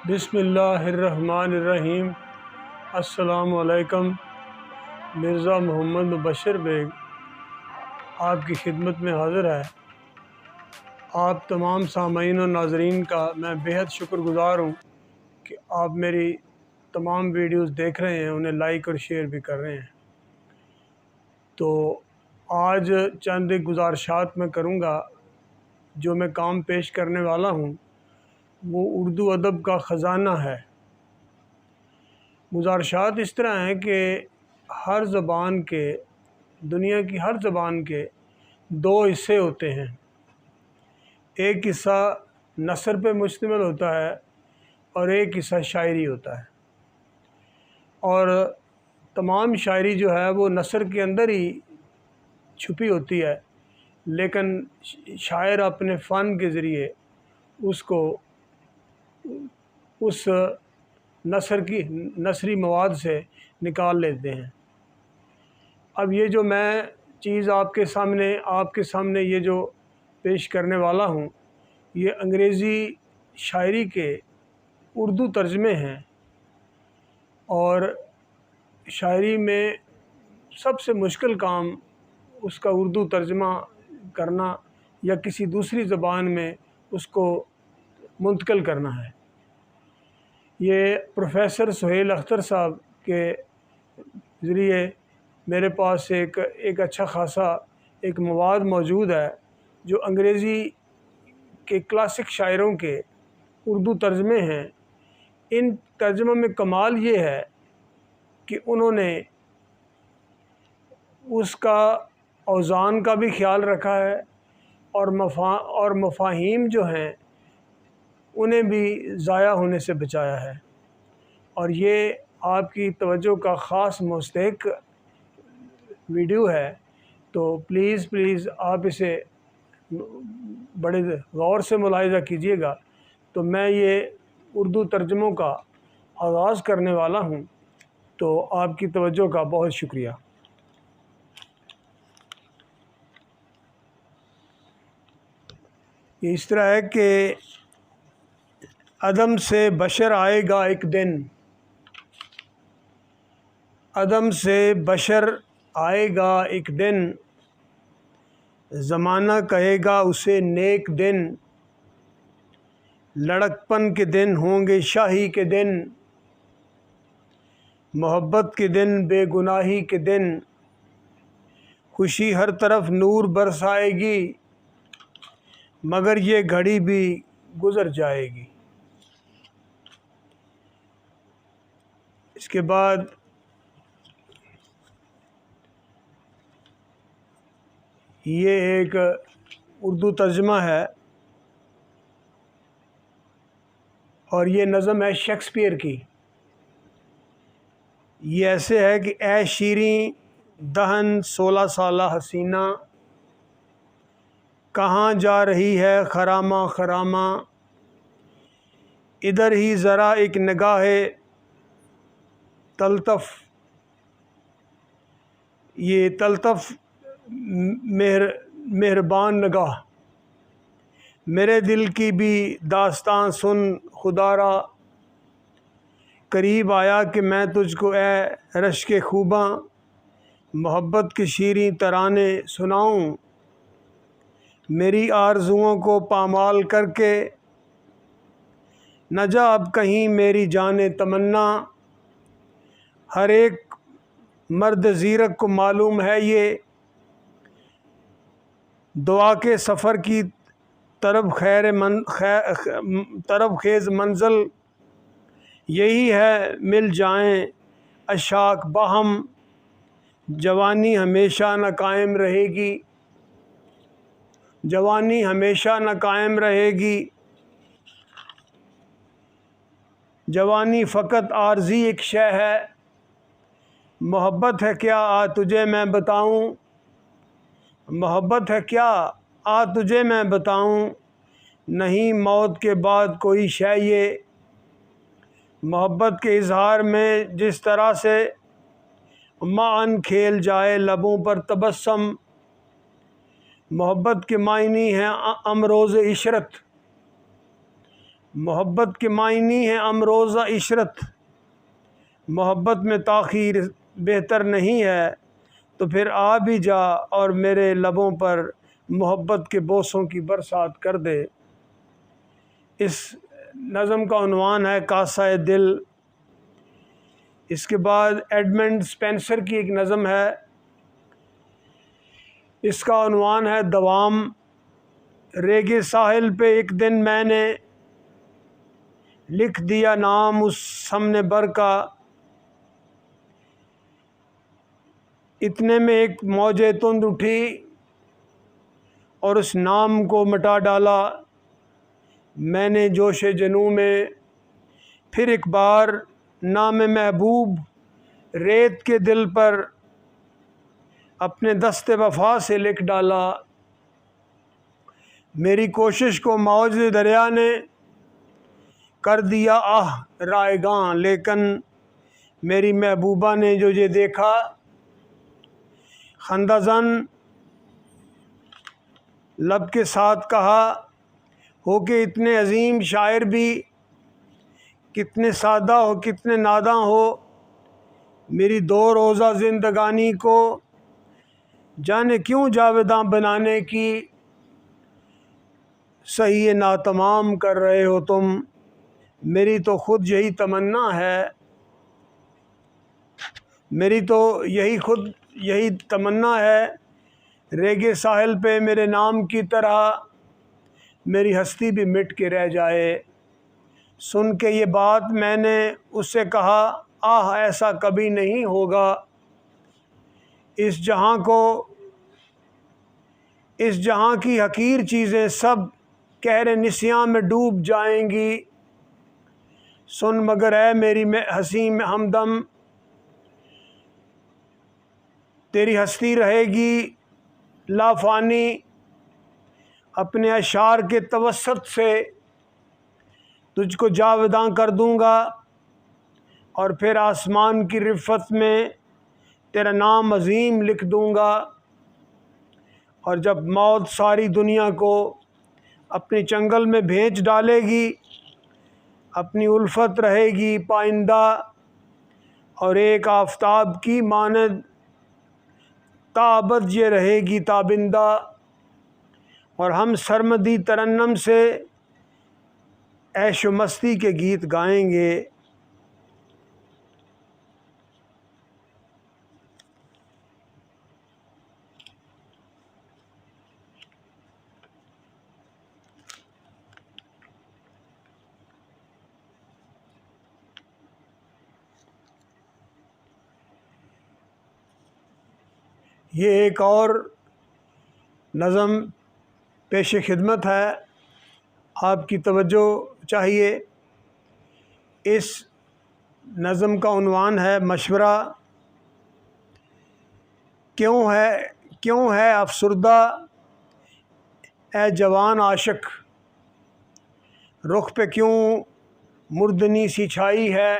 बिस्मिल्लाहिर्रहमानिर्रहीम। अस्सलामुअलैकुम। मिर्ज़ा मोहम्मद मुबशर बेग आपकी खिदमत में हाज़िर है। आप तमाम सामीन और नाज़रीन का मैं बेहद शुक्रगुज़ार हूँ कि आप मेरी तमाम वीडियोस देख रहे हैं, उन्हें लाइक और शेयर भी कर रहे हैं। तो आज चंद एक गुज़ारिशात मैं करूँगा। जो मैं काम पेश करने वाला हूँ वो उर्दू अदब का ख़जाना है। गुज़ारिशात इस तरह हैं कि हर ज़बान के, दुनिया की हर ज़बान के दो हिस्से होते हैं। एक हिस्सा नसर पे मुश्तमिल होता है और एक हिस्सा शायरी होता है। और तमाम शायरी जो है वो नसर के अंदर ही छुपी होती है, लेकिन शायर अपने फ़न के ज़रिए उसको उस नसरी मवाद से निकाल लेते हैं। अब ये जो मैं चीज़ आपके सामने ये जो पेश करने वाला हूँ, ये अंग्रेज़ी शायरी के उर्दू तर्जमे हैं। और शायरी में सबसे मुश्किल काम उसका उर्दू तर्जमा करना या किसी दूसरी ज़बान में उसको मुंतकिल करना है। ये प्रोफेसर सुहेल अख्तर साहब के ज़रिए मेरे पास एक अच्छा खासा एक मवाद मौजूद है जो अंग्रेज़ी के क्लासिक शायरों के उर्दू तर्जमे हैं। इन तर्जमों में कमाल ये है कि उन्होंने उसका औज़ान का भी ख्याल रखा है और मफ़ाहीम जो हैं उन्हें भी ज़ाया होने से बचाया है। और ये आपकी तवज्जो का ख़ास मुस्तहिक़ वीडियो है, तो प्लीज़ आप इसे बड़े गौर से मुलाहिज़ा कीजिएगा। तो मैं ये उर्दू तर्जुमों का आगाज़ करने वाला हूँ, तो आपकी तवज्जो का बहुत शुक्रिया। ये इस तरह है कि अदम से बशर आएगा एक दिन, अदम से बशर आएगा एक दिन, ज़माना कहेगा उसे नेक दिन, लड़कपन के दिन होंगे शाही के दिन, मोहब्बत के दिन बेगुनाही के दिन, खुशी हर तरफ नूर बरसाएगी, मगर ये घड़ी भी गुज़र जाएगी। इसके बाद ये एक उर्दू तर्जमा है और ये नज़म है शेक्सपियर की। ये ऐसे है कि ए शीरीं दहन 16 साला हसीना, कहाँ जा रही है खरामा खरामा, इधर ही ज़रा एक निगाह तलतफ़, ये तलतफ़ मेहरबान निगाह, मेरे दिल की भी दास्तां सुन खुदारा, करीब आया कि मैं तुझको ए रश्क खूबा, मोहब्बत के शीरीं तराने सुनाऊं, मेरी आरज़ुओं को पामाल करके, न जा अब कहीं मेरी जाने तमन्ना, हर एक मर्द ज़ीरक को मालूम है ये, दुआ के सफ़र की तरफ खेज़ मंज़ल, यही है मिल जाएं अशाक बाहम, जवानी हमेशा न कायम रहेगी, जवानी हमेशा न कायम रहेगी, जवानी फ़कत आर्ज़ी एक शय है, मोहब्बत है क्या आ तुझे मैं बताऊं, मोहब्बत है क्या आ तुझे मैं बताऊं, नहीं मौत के बाद कोई शय ये, मोहब्बत के इज़हार में जिस तरह से मान खेल जाए लबों पर तबस्सम, मोहब्बत के मायनी हैं अमरोज़ इशरत, मोहब्बत के मायनी है अमरोज़ा इशरत, मोहब्बत में ताख़ीर बेहतर नहीं है, तो फिर आ भी जा और मेरे लबों पर मोहब्बत के बोसों की बरसात कर दे। इस नज़म का उन्वान है कासा दिल। इसके बाद एडमंड स्पेंसर की एक नज़म है, इसका उन्वान है दवाम। रेगे साहिल पे एक दिन मैंने लिख दिया नाम उस हमने बर का, इतने में एक मौजे तुंद उठी और उस नाम को मिटा डाला। मैंने जोशे जनू में फिर एक बार नाम महबूब रेत के दिल पर अपने दस्ते वफा से लिख डाला। मेरी कोशिश को मौज दरिया ने कर दिया आह रायगां, लेकिन मेरी महबूबा ने जो ये देखा खंदाजन लब के साथ कहा, हो के इतने अजीम शायर भी कितने सादा हो कितने नादा हो, मेरी दो रोज़ा ज़िंदगानी को जाने क्यों जावेदां बनाने की सही नातमाम कर रहे हो तुम। मेरी तो खुद यही तमन्ना है, मेरी तो यही तमन्ना है, रेगे साहिल पे मेरे नाम की तरह मेरी हस्ती भी मिट के रह जाए। सुन के ये बात मैंने उससे कहा, आह ऐसा कभी नहीं होगा, इस जहाँ की हकीर चीज़ें सब कहरे निस्यां में डूब जाएंगी। सुन मगर है मेरी हंसी में हमदम, तेरी हस्ती रहेगी लाफानी, अपने अशार के तवस्सुत से तुझको जावेदां कर दूंगा और फिर आसमान की रिफ़त में तेरा नाम अजीम लिख दूंगा। और जब मौत सारी दुनिया को अपनी चंगल में भेज डालेगी, अपनी उल्फत रहेगी पाइंदा और एक आफताब की मानद ताबद ये रहेगी ताबिंदा। और हम सरमदी तरन्नम से ऐश व मस्ती के गीत गाएंगे। ये एक और नज़म पेश खिदमत है, आपकी तवज्जो चाहिए। इस नज़म का उन्वान है मशवरा। क्यों है अफसुर्दा ए जवान आशिक, रुख पे क्यों मुर्दनी सी छाई है,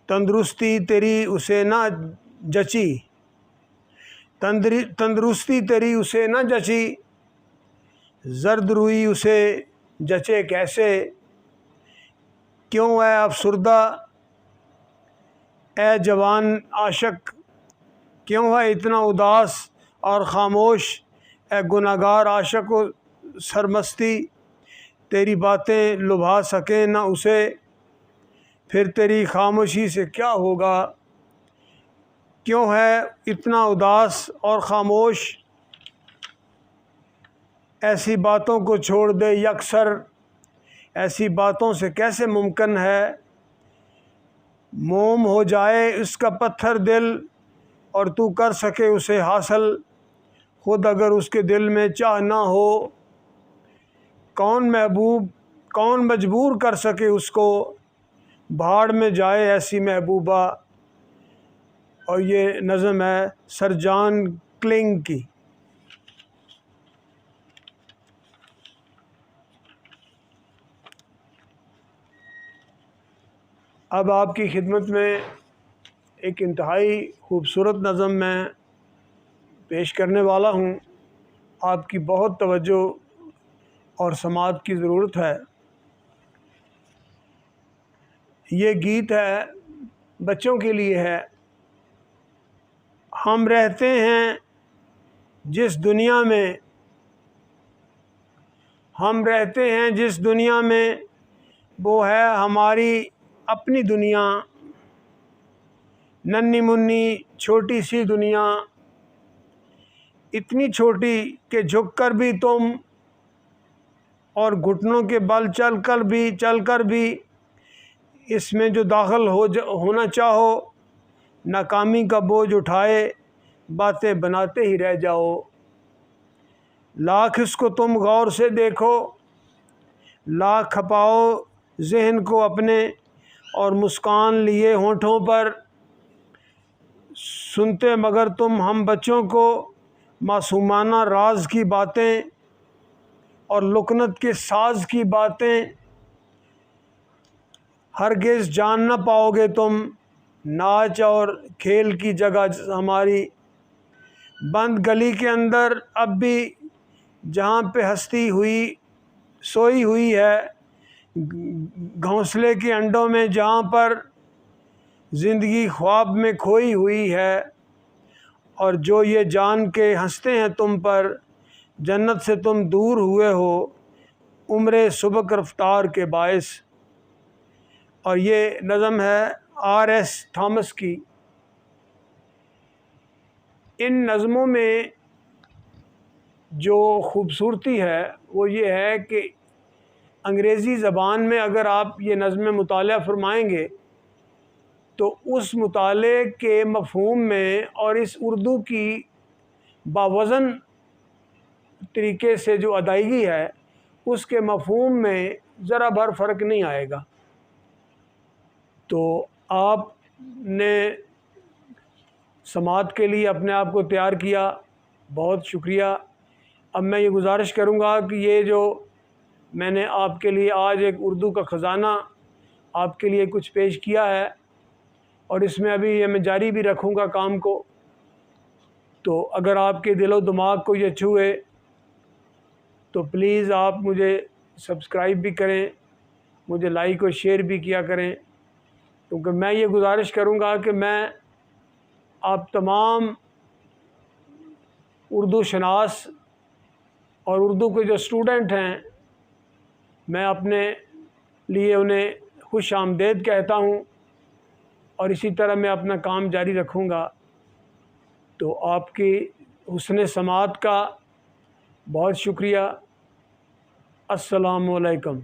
तंदुरुस्ती तेरी उसे ना जची, तंदुरुस्ती तेरी उसे न जची, जर्द रुई उसे जचे कैसे। क्यों है अफसुर्दा ए जवान आशिक, क्यों है इतना उदास और ख़ामोश ए गुनाहगार आशिक, सरमस्ती तेरी बातें लुभा सके न उसे, फिर तेरी खामोशी से क्या होगा। क्यों है इतना उदास और ख़ामोश, ऐसी बातों को छोड़ दे यकसर, ऐसी बातों से कैसे मुमकिन है मोम हो जाए उसका पत्थर दिल और तू कर सके उसे हासिल, खुद अगर उसके दिल में चाह ना हो, कौन मजबूर कर सके उसको, भाड़ में जाए ऐसी महबूबा। और ये नज़म है सर जॉन क्लिंग की। अब आपकी खिदमत में एक इंतहाई खूबसूरत नज़म मैं पेश करने वाला हूँ। आपकी बहुत तवज्जो और समाअत की ज़रूरत है। ये गीत है, बच्चों के लिए है। हम रहते हैं जिस दुनिया में, हम रहते हैं जिस दुनिया में, वो है हमारी अपनी दुनिया। नन्ही मुन्नी छोटी सी दुनिया, इतनी छोटी कि झुककर भी तुम और घुटनों के बल चलकर भी इसमें जो दाखिल होना चाहो, नाकामी का बोझ उठाए बातें बनाते ही रह जाओ। लाख इसको तुम गौर से देखो, लाख खपाओ जहन को अपने, और मुस्कान लिए होठों पर, सुनते मगर तुम हम बच्चों को मासूमाना राज की बातें और लुकनत के साज की बातें। हरगिज़ जान न पाओगे तुम नाच और खेल की जगह हमारी। बंद गली के अंदर अब भी जहाँ पे हस्ती हुई सोई हुई है, घोंसले के अंडों में जहाँ पर ज़िंदगी ख्वाब में खोई हुई है। और जो ये जान के हंसते हैं तुम पर, जन्नत से तुम दूर हुए हो उम्र सुबक रफ्तार के बायस। और ये नज़म है R.S. थॉमस की। इन नज़मों में जो ख़ूबसूरती है वो ये है कि अंग्रेज़ी ज़बान में अगर आप ये नज़में मुताला फ़रमाएँगे तो उस मुताले के मफ़हूम में और इस उर्दू की बावज़न तरीके से जो अदायगी है उसके मफ़हूम में ज़रा भर फ़र्क नहीं आएगा। तो आपने समात के लिए अपने आप को तैयार किया, बहुत शुक्रिया। अब मैं ये गुजारिश करूँगा कि ये जो मैंने आपके लिए आज एक उर्दू का ख़जाना आपके लिए कुछ पेश किया है, और इसमें अभी ये मैं जारी भी रखूँगा काम को। तो अगर आपके दिलो दिमाग को ये छुए तो प्लीज़ आप मुझे सब्सक्राइब भी करें, मुझे लाइक और शेयर भी किया करें, क्योंकि मैं ये गुजारिश करूँगा कि मैं आप तमाम उर्दू शनास और उर्दू के जो स्टूडेंट हैं, मैं अपने लिए उन्हें खुश आमदीद कहता हूँ, और इसी तरह मैं अपना काम जारी रखूँगा। तो आपकी हुस्न समात का बहुत शुक्रिया। अस्सलामु अलैकुम।